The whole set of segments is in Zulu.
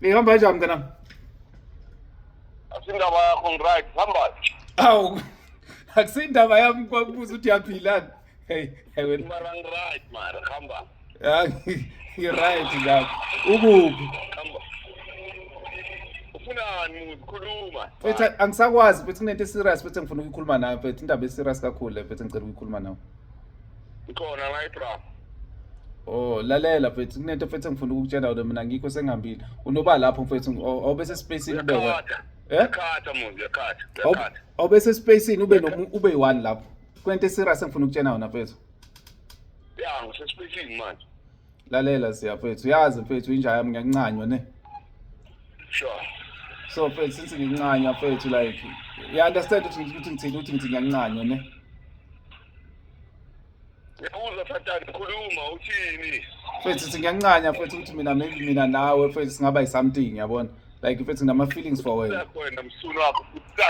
Ngihamba kanjani mntanami? Asindaba yakho right hamba. Awu. Akusindaba yami kwakubuza ukuthi uyaphilana. Hey, wena. Mara right mara hamba. Ah, right lapho. Ukuphi? Hamba. Ufunani ukukhuluma? Mfethu angisakwazi mfethu kunento serious mfethu ngifuna ukuyikhuluma nawe mfethu indaba serious kakhulu le mfethu ngicela ukuyikhuluma nawe. Ikhona la iPra. Oh, lalela mfethu kunento mfethu ngifuna ukukutshela wena mina ngikho sengihambile. Unoba lapho mfethu awubese spacing ube wena. Yakhatha muzi yakhatha. Awubese spacing ube ube yi1 lapho. Kunento serious engifuna ukutshela wona mfethu. Ya ngisespacing manje. Lalela siya mfethu uyazi mfethu inja yami ngiyancanywa ne. Sure. So mfethu since ngincanywa mfethu like you understand ukuthi ngithini ukuthi ngiyancanywa ne. Yabuza Satani khuluma uthini? Mfethu ngiyancanya mfethu ukuthi mina nawe mfethu singaba something yabona. Like mfethu nginama feelings for wena. Wena msunu wakho futhi.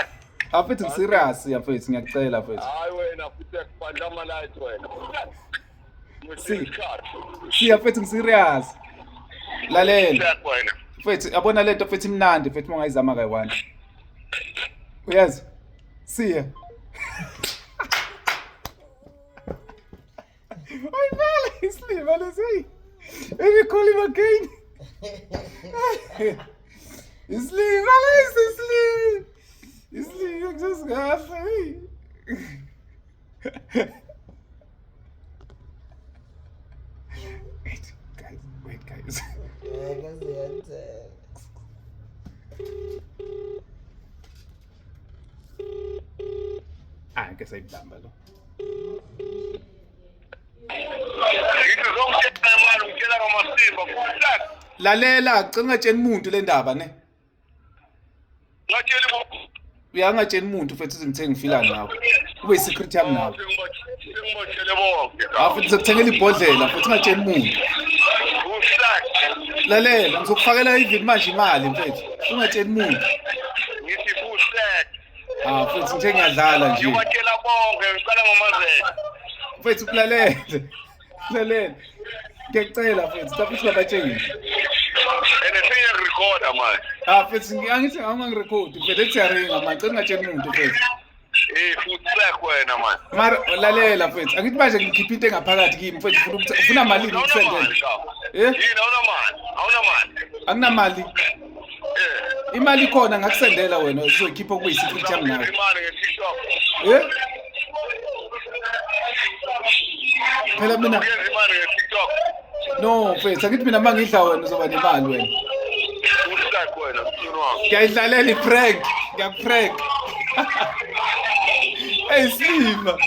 Mfethu ngiserious ya mfethu ngiyacela mfethu. Hayi wena futhi akubandla ama light wena. Siya mfethu ngiserious. Lalela. Wena. Mfethu yabona lento mfethu imnandi mfethu mangayizama kayi1. Uyazi? Siya. Ay, vale, it's Lee, vale, sí. Let me call him again. It's Lee, vale, it's Lee. It's Lee, you just got me. Wait, guys. I guess I'm done, balo. Lalela ngicela ungatsheni umuntu le ndaba ne. Ngatshela Uyangatsheni umuntu mfethu uzingithe ngifila nawe. Kube secret yami nawe. Sengibotshele bonke. Futhi sekuthengela ibhodlela futhi ungatsheni umuntu. Uhlak. Lalela ngizokufakela even manje imali mfethu. Ungatsheni umuntu. Ngithi uhlak. Futhi nje ngiyadlala nje. Ngiyatshela bonke ngicela ngomazela. Mfethu kulalele. Lalela. Ngiyacela mfethu stop usibatsheni. Enesiya recorder manje. Mfethu angithi angangirecord mfethu etsiyaringa manje ngicela ungatsheni umuntu mfethu. Futhi hlak wena manje. Mara lalela mfethu angithi manje ngikhipha into engaphakathi kimi mfethu ufuna malini ngikusendele. Yini awunamali? Anginamali. Imali khona ngakusendela wena uzoyikhipha kube secret yami nawe. Imali ngeTikTok. Phela mina Uyenza imali ngeTikTok. no mfethu angithi mina mangidla wena uzoba nemali wena. Uhlak wena msunu wakho. Ngiyayidlalela iprank, ngiyaprank. Hey Slima.